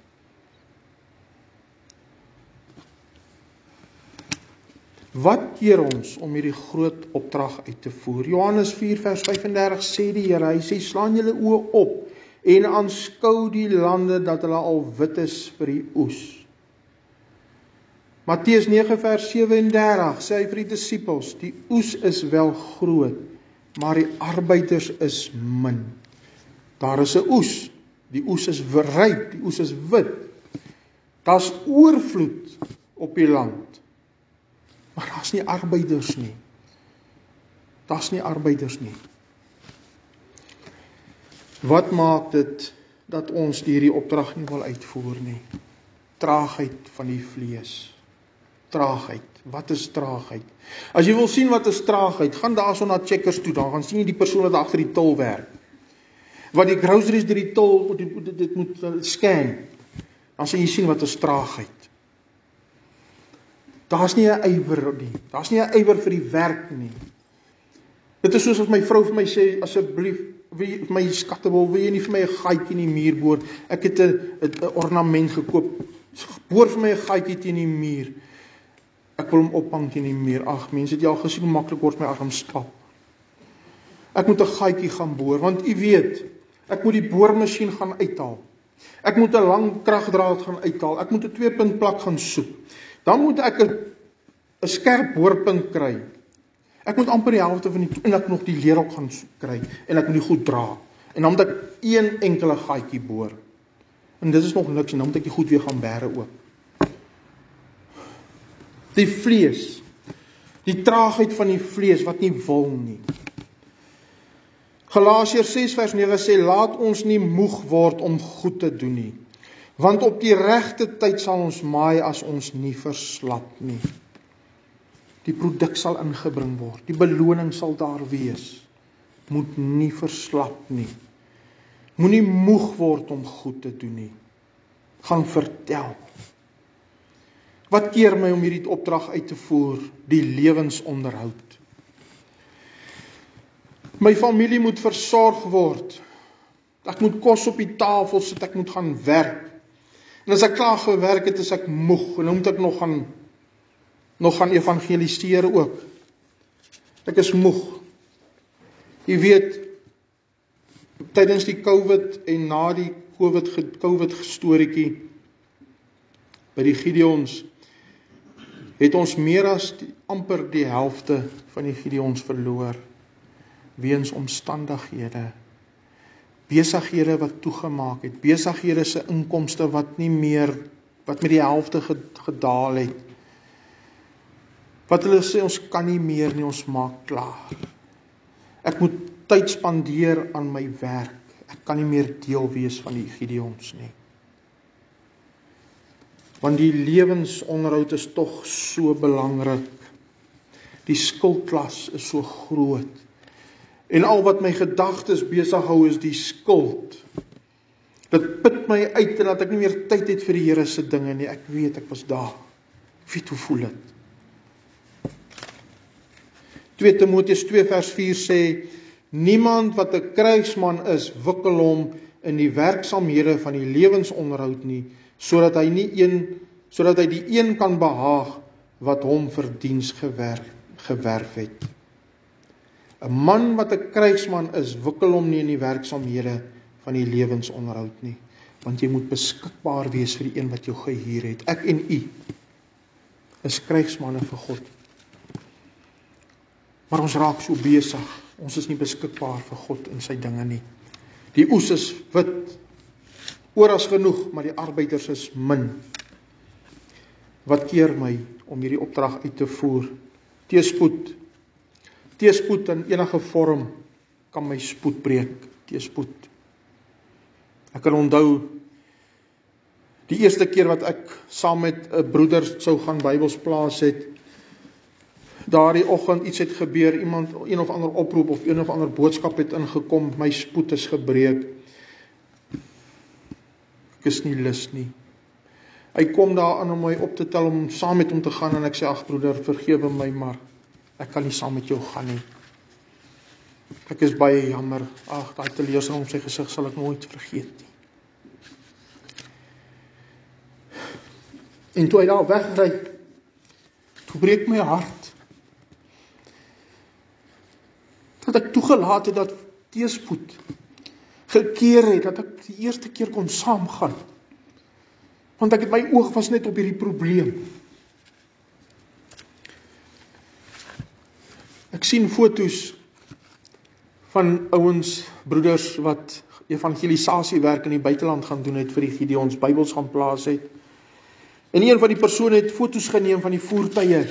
Wat keer ons om hierdie groot opdrag uit te voer? Johannes 4 vers 35 sê die Here, hy sê, slaan julle oë op en aanskou die lande dat hulle al wit is vir die oes. Matteus 9 vers 37 sê hy vir die disippels, die oes is wel groot, maar die arbeiders is min. Daar is 'n oes, die oes is ryp, die oes is wit. Daar's oorvloed op die land. Maar daar's nie arbeiders nie. Daar's nie arbeiders nie. Wat maak dit dat ons hierdie opdrag nie wil uitvoer nie? Traagheid van die vlees. Traagheid. Wat is traagheid? As jy wil sien wat is traagheid, gaan daarso na Checkers toe, dan gaan sien jy die persoon wat agter die til werk. Wat die groceries deur die til, dit moet scan. Dan sal jy sien wat is traagheid. Daar's nie 'n ywer nie. Daar's nie 'n ywer vir die werk nie. Dit is soos as my vrou vir my sê, asseblief, my skattebol, wil jy nie vir my 'n gaatjie in die muur boor? Ek het 'n ornament gekoop. Boor vir my 'n gaatjie teen die muur. Ek wil hom ophang teen die muur. Ag, mense, het jy al gesien hoe maklik word my arm stap? Ek moet 'n gaatjie gaan boor, want u weet, ek moet die boormasjien gaan uithaal. Ek moet 'n lang kragdraad gaan uithaal. Ek moet 'n 2-punt plak gaan soek. Dan moet ek 'n skerp boorpunt kry. Ek moet amper die helfte van die, en ek nog die lerok gaan kry, en ek moet die goed dra. En dan moet ek een enkele gaatjie boor. En dit is nog niks, en dan moet ek die goed weer gaan bære ook. Die vlees, die traagheid van die vlees wat nie wil nie. Galasiërs 6 vers 9 sê, laat ons nie moeg word om goed te doen nie, want op die regte tyd sal ons maai as ons nie verslap nie. Die produk sal ingebring word, die beloning sal daar wees. Moet nie verslap nie. Moenie moeg word om goed te doen nie. Gaan vertel. Wat keer my om hierdie opdrag uit te voer? Die lewensonderhoud. My familie moet versorg word. Ek moet kos op die tafel sit, ek moet gaan werk. En as ek klaar gewerk het, is ek moeg. En dan moet ek nog gaan evangeliseer ook. Ek is moeg. Jy weet, tydens die COVID en na die COVID storieetjie by die Gideons, het ons meer as amper die helfte van die Gideons verloor, weens omstandighede, besighede wat toegemaak het, besighede se inkomste wat met die helfte gedaal het, wat hulle sê, ons kan nie meer nie, ons maak klaar. Ek moet tyd spandeer aan my werk, ek kan nie meer deel wees van die Gideons nie. Want die lewensonderhoud is tog so belangrik. Die skuldklas is so groot. En al wat my gedagtes besig hou is die skuld. Dit put my uit en dat ek nie meer tyd het vir die Here se dinge nie. Ek weet ek was daar. Ek weet hoe voel dit. 2 Timoteus 2 vers 4 sê, niemand wat 'n krygsman is, wikkel hom in die werksaamhede van die lewensonderhoud nie, sodat hy die een kan behaag wat hom vir diens gewerf het. 'n Man wat 'n krygsman is, wikkel hom nie in die werksaamhede van die lewensonderhoud nie, want jy moet beskikbaar wees vir die een wat jou gehuur het. Ek en u is krygsmanne vir God. Maar ons raak so besig, ons is nie beskikbaar vir God en sy dinge nie. Die oes is wit, oras genoeg, maar die arbeiders is min. Wat keer my om hierdie opdrag uit te voer? Teespoed. Teespoed in enige vorm kan my spoed breek. Teespoed. Ek kan onthou, die eerste keer wat ek saam met 'n broeder sou gaan Bybels plaas het, daardie oggend iets het gebeur, een of ander oproep of een of ander boodskap het ingekom, my spoed is gebreek. Ek is nie lus nie. Hy kom daar aan om my op te tel om saam met hom te gaan en ek sê, ag broeder, vergewe my, maar ek kan nie saam met jou gaan nie. Ek is baie jammer. Ag, daai teleurstelling op sy gesig sal ek nooit vergeet nie. En toe hy daar wegry, toe breek my hart. Dat ek toegelaat het dat teespoed gekeer het, dat ek die eerste keer kon saamgaan. Want ek het my oog was net op hierdie probleem. Ek sien foto's van ouens, broeders wat evangelisasiewerk in die buiteland gaan doen het vir die Gideons, Bybels gaan plaas het. En een van die persone het foto's geneem van die voertuie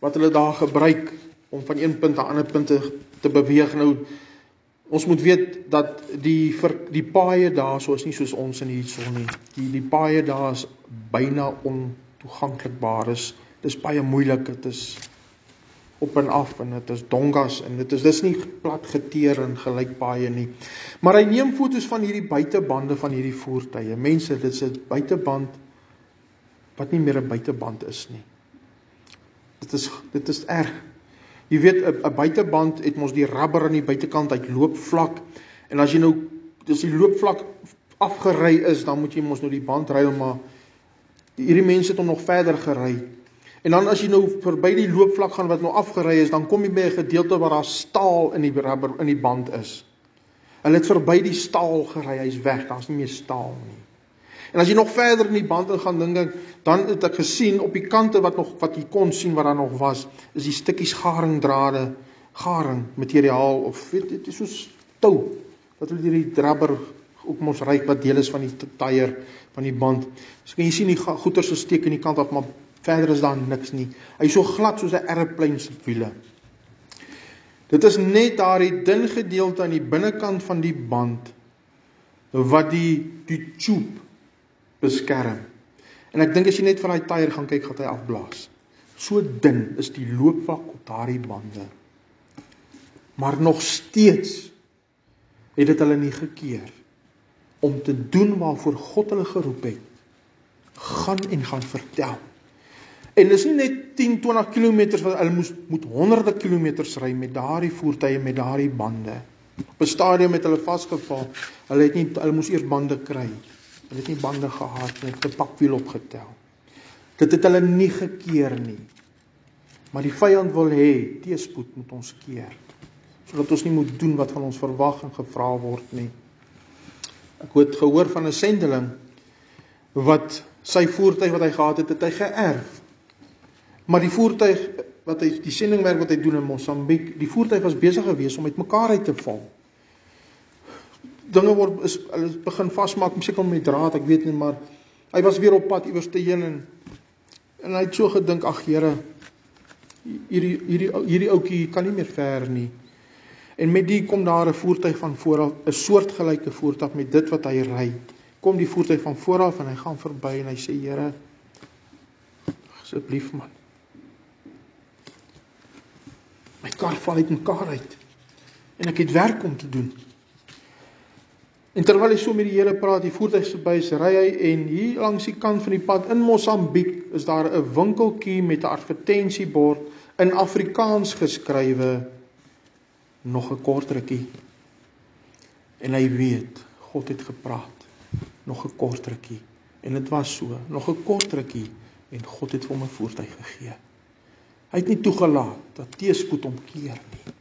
wat hulle daar gebruik om van een punt na ander punt te beweeg. Nou, ons moet weet dat die paaie daar so is nie soos ons in die son nie. Die paaie daar is byna ontoeganklikbaar. Dit is baie moeilik, dit is op en af en dit is dongas en dit is nie plat geteer en gelyk paaie nie. Maar hy neem foto's van hierdie buitebande van hierdie voertuie. Mense, dit is 'n buiteband wat nie meer 'n buiteband is nie. Dit is erg. Jy weet, 'n buiteband het mos die rubber aan die buitekant uit loopvlak, en as die loopvlak afgery is, dan moet jy mos nou die band ruil, maar hierdie mense het hom nog verder gery. En dan as jy nou verby die loopvlak gaan wat nou afgery is, dan kom jy by 'n gedeelte waar daar staal in die rubber in die band is. Hulle het verby die staal gery, hy's weg, daar's nie meer staal nie. En as jy nog verder in die band gaan dink, dan het ek gesien op die kante wat jy kon sien wat daar nog was, is die stukkies garingdrade, garing materiaal of weet dit is soos tou wat hulle hierdie rubber ook mos ry wat deel is van die tyre van die band. So kan jy sien die goeters so steek in die kant af, maar verder is daar niks nie. Hy is so glad soos 'n airplane se wiele. Dit is net daardie dun gedeelte aan die binnekant van die band wat die tube beskerm. En ek dink as jy net van daai tyre gaan kyk, gaan hy afblaas. So dun is die loopvlak op daardie bande. Maar nog steeds het dit hulle nie gekeer om te doen waarvoor God hulle geroep het. Gaan vertel. En dis nie net 10-20 kilometers wat hulle moet honderde kilometers ry met daardie voertuie, met daardie bande. Op 'n stadium het hulle vasgeval. Hulle moes eers bande kry. Hulle het nie bande gehad, hulle het 'n pakwiel opgetel. Dit het hulle nie gekeer nie. Maar die vyand wil hê, teëspoed moet ons keer. Sodat ons nie moet doen wat van ons verwag en gevra word nie. Ek het gehoor van 'n sendeling, wat sy voertuig wat hy gehad het hy geërf. Maar die voertuig, die sendingwerk wat hy doen in Mosambiek, die voertuig was besig gewees om uitmekaar uit te val. Dinge hulle begin vasmaak, seker met draad, ek weet nie, maar hy was weer op pad iewers te heen en hy het so gedink, ag Here, hierdie ouetjie kan nie meer ver nie. En met die kom daar 'n voertuig van vooraf, 'n soortgelyke voertuig met dit wat hy ry. Kom die voertuig van vooraf en hy gaan verby en hy sê, Here, asseblief man, my kar val uit mekaar uit en ek het werk om te doen. En terwyl hy so met die Here praat, die voertuig verby is, ry hy en hier langs die kant van die pad in Mosambiek is daar 'n winkeltjie met 'n advertensiebord in Afrikaans geskrywe, nog 'n kort rukkie. En hy weet, God het gepraat, nog 'n kort rukkie. En dit was so, nog 'n kort rukkie en God het vir hom 'n voertuig gegee. Hy het nie toegelaat dat teëspoed hom keer nie.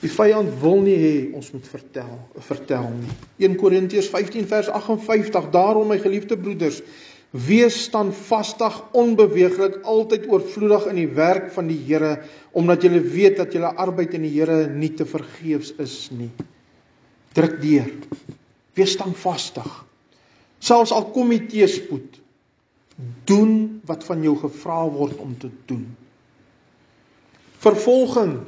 Die vyand wil nie hê ons moet vertel nie. 1 Korintiërs 15 vers 58, daarom my geliefde broeders, wees standvastig, onbeweeglik, altyd oorvloedig in die werk van die Here, omdat julle weet dat julle arbeid in die Here nie te vergeefs is nie. Druk deur, wees standvastig, selfs al kom die teëspoed, doen wat van jou gevra word om te doen. Vervolging,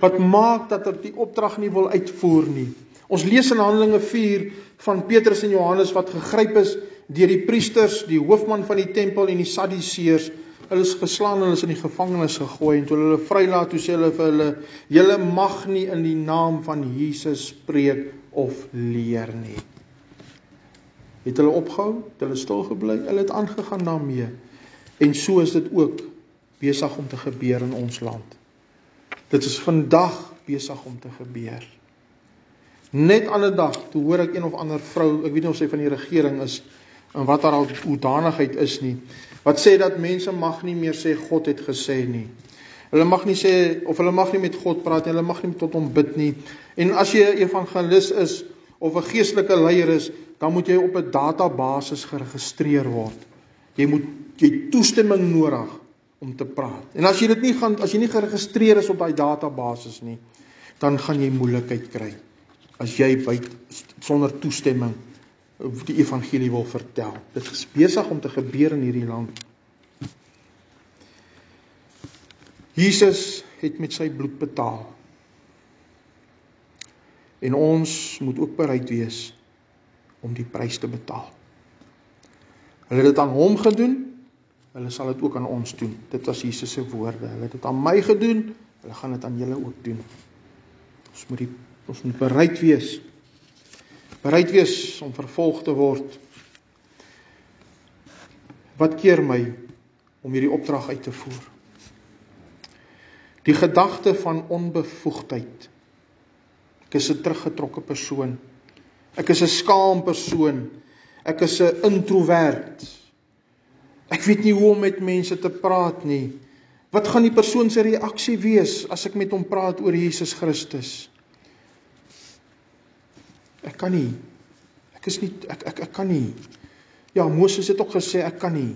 wat maak dat ek die opdrag nie wil uitvoer nie. Ons lees in Handelinge 4 van Petrus en Johannes wat gegryp is deur die priesters, die hoofman van die tempel en die Sadduseërs. Hulle is geslaan, hulle is in die gevangenis gegooi en toe hulle vrylaat, toe sê hulle vir hulle, julle mag nie in die naam van Jesus spreek of leer nie. Het hulle opgehou, het hulle stil gebly, hulle het aangegaan daarmee. En so is dit ook besig om te gebeur in ons land. Dit is vandag besig om te gebeur. Net ander dag, toe hoor ek een of ander vrou, ek weet nie of sy van die regering is, en wat haar hoedanigheid is nie, wat sê dat mense mag nie meer sê God het gesê nie. Hulle mag nie sê, of hulle mag nie met God praat nie, hulle mag nie tot hom bid nie. En as jy 'n evangelis is, of 'n geestelike leier is, dan moet jy op 'n databasis geregistreer word. Jy het toestemming nodig om te praat. En as jy nie geregistreer is op daai databasis nie, dan gaan jy moeilikheid kry. As jy sonder toestemming die evangelie wil vertel. Dit is besig om te gebeur in hierdie land. Jesus het met sy bloed betaal. En ons moet ook bereid wees om die prys te betaal. Hulle het dit aan hom gedoen, hulle sal dit ook aan ons doen. Dit was Jesus se woorde. Hulle het dit aan my gedoen, hulle gaan dit aan julle ook doen. Ons moet bereid wees. Bereid wees om vervolg te word. Wat keer my om hierdie opdrag uit te voer? Die gedagte van onbevoegdheid. Ek is 'n teruggetrokke persoon. Ek is 'n skaam persoon. Ek is 'n introvert. Ek weet nie hoe om met mense te praat nie. Wat gaan die persoon se reaksie wees as ek met hom praat oor Jesus Christus? Ek kan nie. Ek kan nie. Ja, Moses het ook gesê, ek kan nie.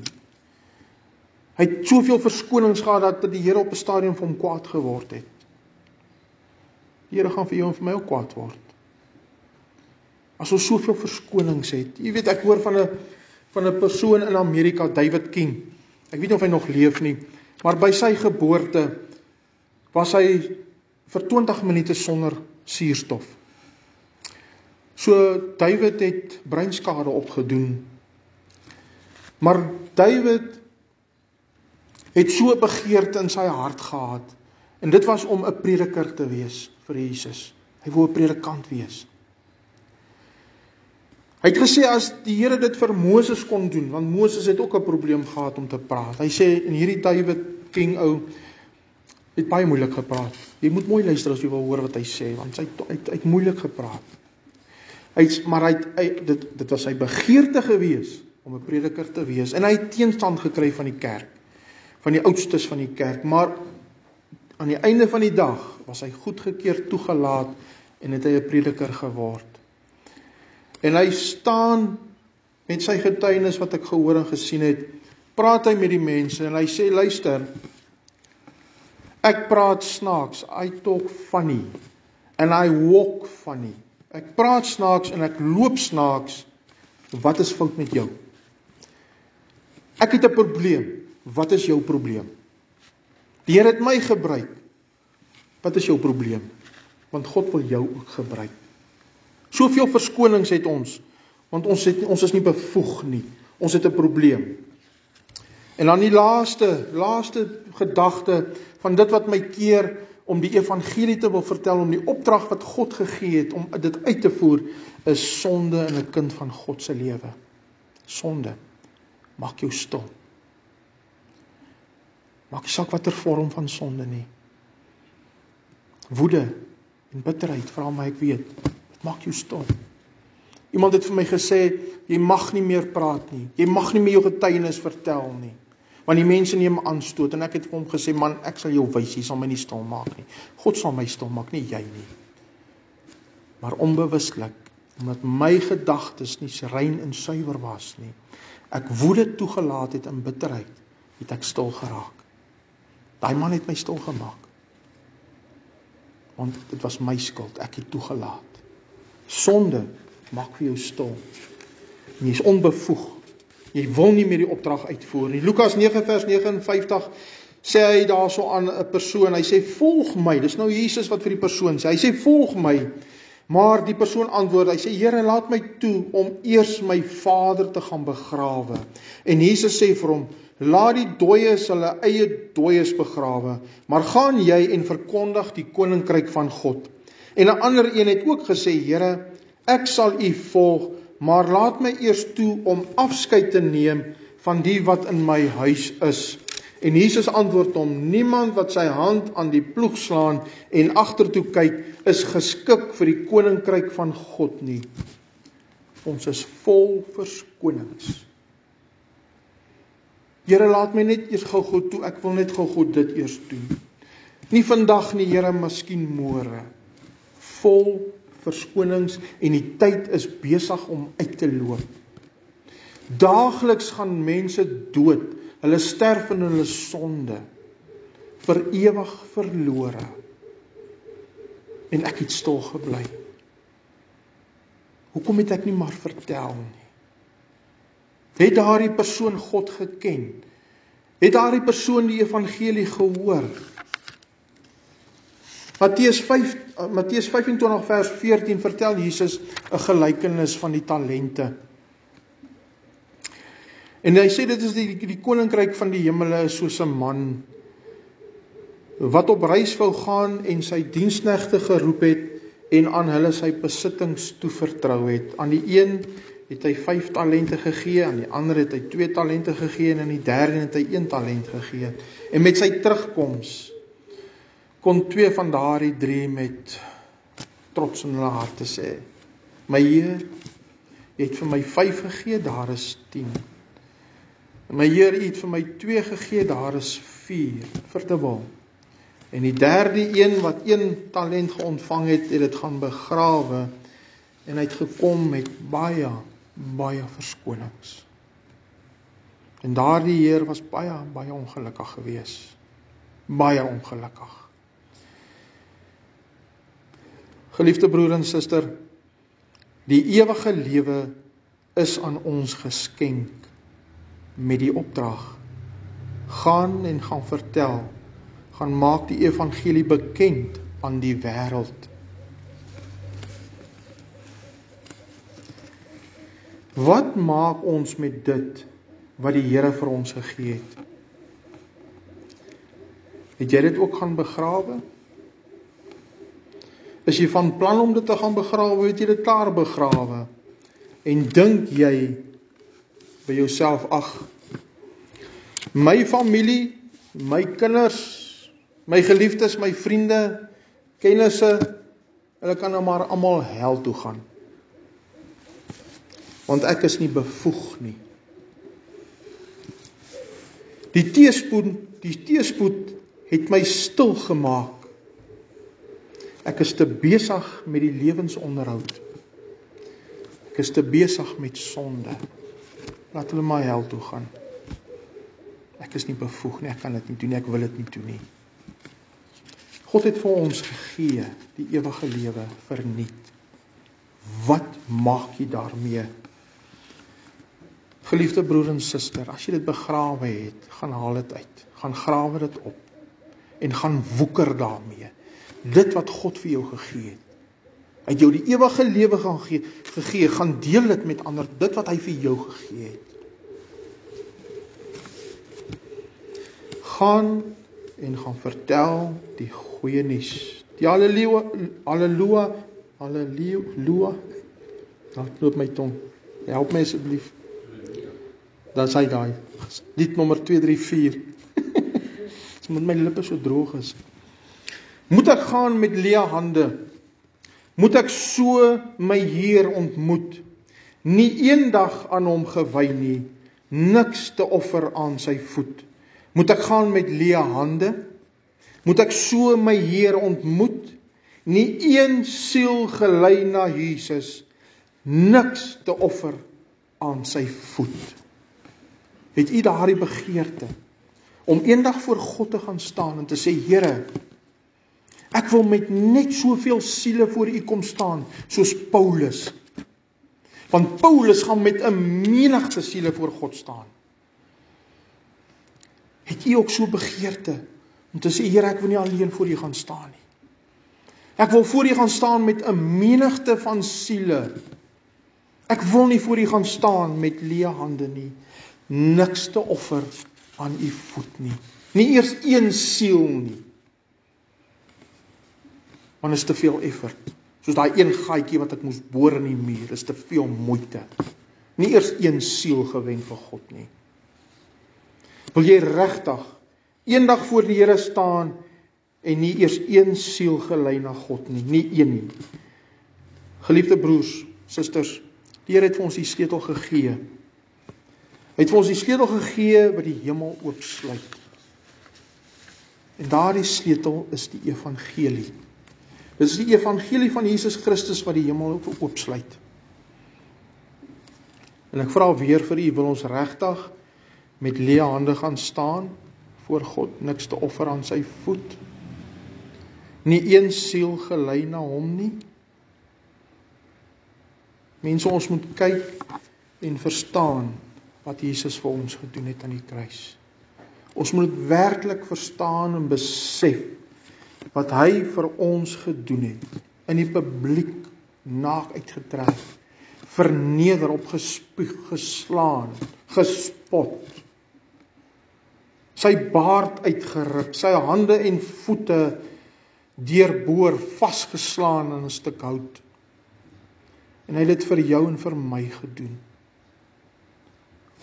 Hy het soveel verskonings gehad, dat die Here op 'n stadium vir hom kwaad geword het. Die Here gaan vir jou en vir my ook kwaad word. As ons soveel verskonings het. Jy weet, ek hoor van 'n persoon in Amerika, David King. Ek weet nie of hy nog leef nie, maar by sy geboorte, was hy vir 20 minute sonder suurstof. So David het breinskade opgedoen. Maar David het so 'n begeerte in sy hart gehad. En dit was om 'n prediker te wees vir Jesus. Hy wou 'n predikant wees. Hy het gesê as die Here dit vir Moses kon doen, want Moses het ook 'n probleem gehad om te praat. Hy sê, en hierdie David, king ou, het baie moeilik gepraat. Jy moet mooi luister as jy wil hoor wat hy sê, want hy het moeilik gepraat. Dit was sy begeerte gewees om 'n prediker te wees. En hy het teenstand gekry van die kerk, van die oudstes van die kerk. Maar aan die einde van die dag was hy goedgekeur, toegelaat en het hy 'n prediker geword. En hy staan met sy getuienis wat ek gehoor en gesien het, praat hy met die mense en hy sê, luister, ek praat snaaks, I talk funny, and I walk funny. Ek praat snaaks en ek loop snaaks, wat is fout met jou? Ek het 'n probleem, wat is jou probleem? Die Here het my gebruik, wat is jou probleem? Want God wil jou ook gebruik. Soveel verskonings het ons, want ons is nie bevoeg nie, ons het 'n probleem. En dan die laaste gedagte van dit wat my keer om die evangelie te wil vertel, om die opdrag wat God gegee het, om dit uit te voer, is sonde in 'n kind van God se lewe. Sonde, maak jou stil. Maak nie saak watter vorm van sonde nie. Woede en bitterheid, vra my, ek weet, dit maak jou stil. Iemand het vir my gesê, jy mag nie meer praat nie, jy mag nie meer jou getuienis vertel nie, want die mense neem aanstoot, en ek het vir hom gesê, man, ek sal jou wys, jy sal my nie stil maak nie. God sal my stil maak, nie jy nie. Maar onbewuslik, omdat my gedagtes nie rein en suiwer was nie, ek woede toegelaat het in bitterheid, het ek stil geraak. Daai man het my stil gemaak. Want dit was my skuld, ek het toegelaat. Sonde maak vir jou stil. Jy is onbevoeg. Jy wil nie meer die opdrag uitvoer nie. Lukas 9 vers 59 sê hy daarso aan 'n persoon, hy sê, volg my. Dis nou Jesus wat vir die persoon sê. Hy sê, volg my. Maar die persoon antwoord, hy sê, Here, laat my toe om eers my vader te gaan begrawe. En Jesus sê vir hom, laat die dooies hulle eie dooies begrawe, maar gaan jy en verkondig die koninkryk van God. En 'n ander een het ook gesê, Here, ek sal u volg, maar laat my eers toe om afskeid te neem van die wat in my huis is. En Jesus antwoord hom, niemand wat sy hand aan die ploeg slaan en agtertoe kyk, is geskik vir die koninkryk van God nie. Ons is vol verskonings. Here, laat my net eers gou toe, ek wil net gou dit eers doen. Nie vandag nie, Here, miskien môre. Vol verskonings en die tyd is besig om uit te loop. Daagliks gaan mense dood, hulle sterf in hulle sonde, vir ewig verlore. En ek het stil gebly. Hoekom het ek nie maar vertel nie? Het daardie persoon God geken? Het daardie persoon die evangelie gehoor? Matteus 25 vers 14 vertel Jesus 'n gelykenis van die talente. En hy sê dit is die koninkryk van die hemele is soos 'n man wat op reis wou gaan en sy diensknegte geroep het en aan hulle sy besittings toevertrou het. Aan die een het hy 5 talente gegee, aan die ander het hy 2 talente gegee en aan die derde het hy 1 talent gegee. En met sy terugkoms kon 2 van daardie 3 met trots in hulle harte sê, my Heer, jy het vir my 5 gegee, daar is 10. My Heer, jy het vir my 2 gegee, daar is 4, verdubbel. En die derde een wat 1 talent geontvang het, het dit gaan begrawe en hy het gekom met baie verskonings. En daardie Heer was baie ongelukkig gewees. Baie ongelukkig. Geliefde broer en suster, die ewige lewe is aan ons geskenk met die opdrag. Gaan en gaan vertel. gaan maak die evangelie bekend aan die wêreld. Wat maak ons met dit wat die Here vir ons gegee het? Het jy dit ook gaan begrawe? Is jy van plan om dit te gaan begrawe, het jy dit klaar begrawe? En dink jy by jouself, ag, my familie, my kinders, my geliefdes, my vriende, kennisse, hulle kan nou maar almal hel toe gaan. Want ek is nie bevoeg nie. Die teëspoed het my stil gemaak. Ek is te besig met die lewensonderhoud. Ek is te besig met sonde. Laat hulle maar hel toe gaan. Ek is nie bevoeg nie, ek kan dit nie doen nie, ek wil dit nie doen nie. God het vir ons gegee die ewige lewe verniet. Wat maak jy daarmee? Geliefde broer en suster, as jy dit begrawe het, gaan haal dit uit, gaan grawe dit op en gaan woeker daarmee. Dit wat God vir jou gegee het. Hy het jou die ewige lewe gegee, gaan deel dit met ander, dit wat hy vir jou gegee het. Gaan en gaan vertel die goeie nuus. Die halleluja, nou loop my tong, help my asseblief. Dan sê hy daai, lied nommer 234. Met my lippe so droog is. Moet ek gaan met leë hande? Moet ek so my Heer ontmoet? Nie eendag aan hom gewy nie, niks te offer aan sy voet. Moet ek gaan met leë hande? Moet ek so my Heer ontmoet? Nie een siel gelei na Jesus, niks te offer aan sy voet. Het u daardie begeerte om eendag voor God te gaan staan en te sê, Here, ek wil met net soveel siele voor u kom staan, soos Paulus. Want Paulus gaan met 'n menigte siele voor God staan. Het u ook so begeerte om te sê, Here, ek wil nie alleen voor u gaan staan nie. Ek wil voor u gaan staan met 'n menigte van siele. Ek wil nie voor u gaan staan met leë hande nie. Niks te offer aan u voet nie. Nie eers een siel nie. Want is te veel effort. Soos daai een gaatjie wat ek moes boor in die muur, is te veel moeite. Nie eers een siel gewen vir God nie. Wil jy regtig eendag voor die Here staan en nie eers een siel gelei na God nie, nie een nie. Geliefde broers, susters, die Here het vir ons die sleutel gegee. Hy het vir ons die sleutel gegee wat die hemel oopsluit. En daardie sleutel is die evangelie. Dit is die evangelie van Jesus Christus wat die hemel oopsluit. En ek vra weer vir u, wil ons regtig met leë hande gaan staan voor God, niks te offer aan sy voet? Nie een siel gelei na hom nie? Mense, ons moet kyk en verstaan wat Jesus vir ons gedoen het aan die kruis. Ons moet werklik verstaan en besef wat hy vir ons gedoen het. In die publiek naak uitgetrek, verneder, opgespoeg, geslaan, gespot. Sy baard uitgeruk, sy hande en voete deurboor, vasgeslaan in 'n stuk hout. En hy het dit vir jou en vir my gedoen.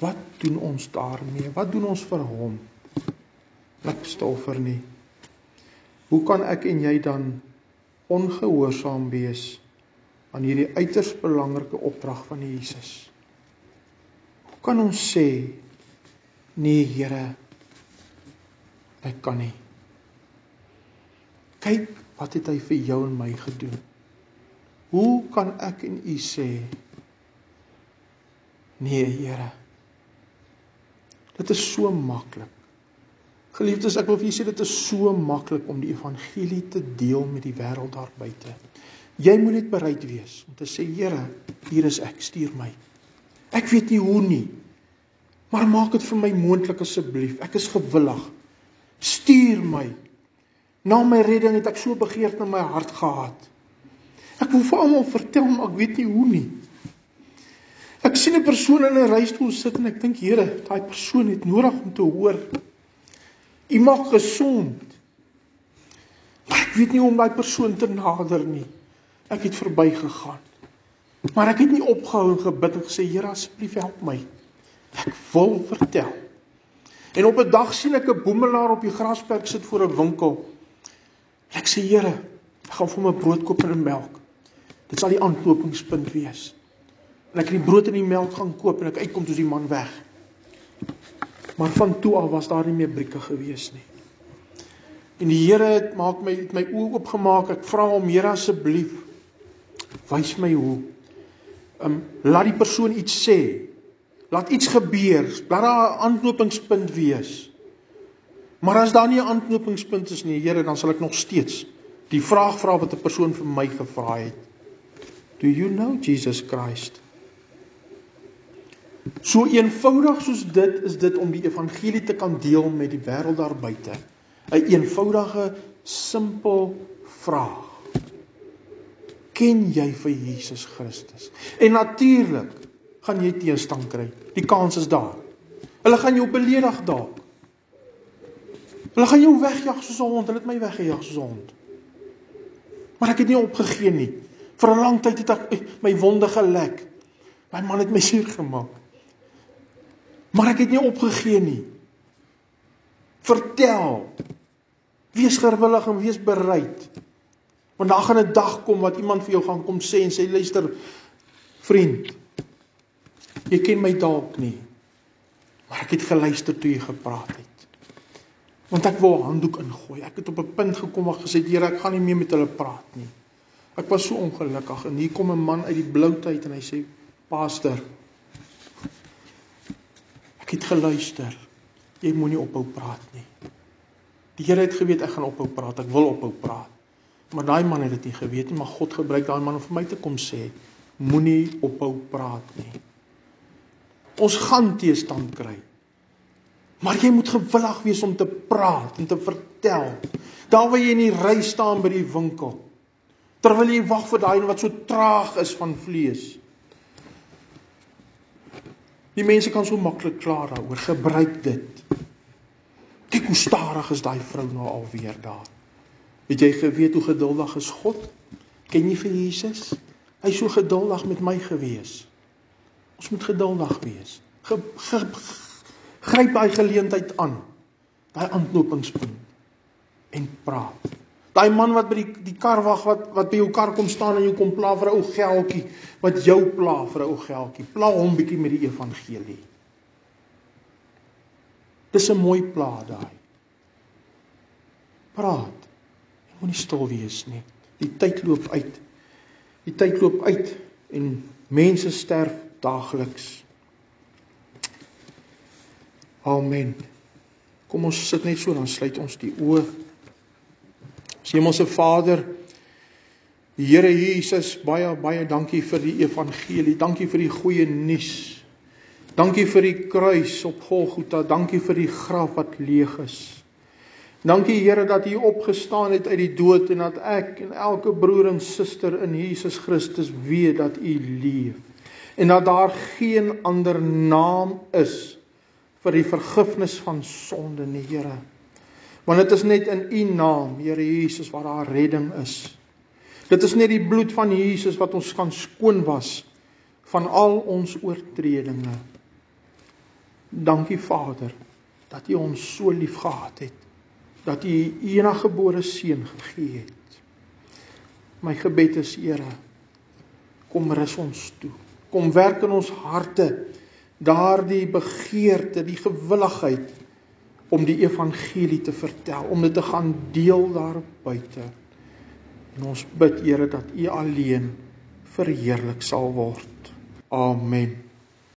Wat doen ons daarmee? Wat doen ons vir hom? Niks te offer nie. Hoe kan ek en jy dan ongehoorsaam wees aan hierdie uiters belangrike opdrag van Jesus? Hoe kan ons sê, nee Here, ek kan nie. Kyk, wat het hy vir jou en my gedoen? Hoe kan ek en u sê, nee Here, dit is so maklik. Geliefdes, ek wil vir julle sê, dit is so maklik om die evangelie te deel met die wêreld daar buite. Jy moet net bereid wees om te sê, Here, hier is ek, stuur my. Ek weet nie hoe nie, maar maak dit vir my moontlik asseblief. Ek is gewillig. Stuur my. Na my redding het ek so begeerte in my hart gehad. Ek wil vir almal vertel, maar ek weet nie hoe nie. Ek sien 'n persoon in 'n reistool sit en ek dink, Here, daai persoon het nodig om te hoor. U maak gesond. Maar ek weet nie hoe om daai persoon te nader nie. Ek het verbygegaan. Maar ek het nie opgehou en gebid en gesê, Here, asseblief help my. Ek wil vertel. En op 'n dag sien ek 'n boemelaar op die grasperk sit voor 'n winkel. En ek sê, Here, ek gaan vir my brood koop en 'n melk. Dit sal die aanknopingspunt wees. En ek het die brood en die melk gaan koop en ek uitkom toe die man weg. Maar van toe af was daar nie meer brieke gewees nie. En die Here het my oë oopgemaak. Ek vra hom, Here, asseblief, wys my hoe. Laat die persoon iets sê. Laat iets gebeur. Laat daar 'n aanknopingspunt wees. Maar as daar nie 'n aanknopingspunt is nie, Here, dan sal ek nog steeds die vraag vra wat 'n persoon vir my gevra het. Do you know Jesus Christ? So eenvoudig soos dit is dit om die evangelie te kan deel met die wêreld daar buite. 'n eenvoudige, simpel vraag. Ken jy vir Jesus Christus? En natuurlik gaan jy teenstand kry. Die kans is daar. Hulle gaan jou beledig dalk. Hulle gaan jou wegjag soos 'n hond. Hulle het my weggejag soos 'n hond. Maar ek het nie opgegee nie. Vir 'n lang tyd het ek my wonde gelek. My man het my seer gemaak. Maar ek het nie opgegee nie. Vertel. Wees gewillig en wees bereid. Want daar gaan 'n dag kom wat iemand vir jou gaan kom sê en sê, luister, vriend, jy ken my dalk nie, maar ek het geluister toe jy gepraat het. Want ek wou 'n handdoek ingooi. Ek het op 'n punt gekom waar ek gesê, Here, ek gaan nie meer met hulle praat nie. Ek was so ongelukkig en hier kom 'n man uit die bloute uit en hy sê, Pastor, ek het geluister. Jy moenie ophou praat nie. Die Here het geweet ek gaan ophou praat. Ek wil ophou praat. Maar daai man het dit nie geweet nie, maar God gebruik daai man om vir my te kom sê, moenie ophou praat nie. Ons gaan teestand kry. Maar jy moet gewillig wees om te praat en te vertel. Daar waar jy in die ry staan by die winkel, terwyl jy wag vir daai wat so traag is van vlees. Die mense kan so maklik klaar daaroor, gebruik dit. Kyk hoe stadig is daai vrou nou alweer daar. Het jy geweet hoe geduldig is God? Ken jy vir Jesus? Hy is so geduldig met my gewees. Ons moet geduldig wees. Gryp daai geleentheid aan, daai aanknopingspunt en praat. Daai man wat by die kar wag, wat by jou kar kom staan en jou kom pla vir 'n ou geldjie, wat jou pla vir 'n ou geldjie. Pla hom bietjie met die evangelie. Dis 'n mooi pla daai. Praat. Jy moenie stil wees nie. Die tyd loop uit. Die tyd loop uit en mense sterf daagliks. Amen. Kom ons sit net so, dan sluit ons die oë. Hemelse Vader, Here Jesus, baie, baie dankie vir die evangelie. Dankie vir die goeie nuus. Dankie vir die kruis op Golgotha. Dankie vir die graf wat leeg is. Dankie Here dat U opgestaan het uit die dood en dat ek en elke broer en suster in Jesus Christus weet dat U leef. En dat daar geen ander naam is vir die vergifnis van sonde nie, Here. Want dit is net in U naam, Here Jesus, waar daar redding is. Dit is net die bloed van Jesus wat ons kan skoon was van al ons oortredinge. Dankie Vader, dat U ons so lief gehad het, dat U U eniggebore seun gegee het. My gebed is, Here, kom rus ons toe. Kom werk in ons harte, daardie begeerte, die gewilligheid, om die evangelie te vertel, om dit te gaan deel daar buite. En ons bid, Here, dat U alleen verheerlik sal word. Amen.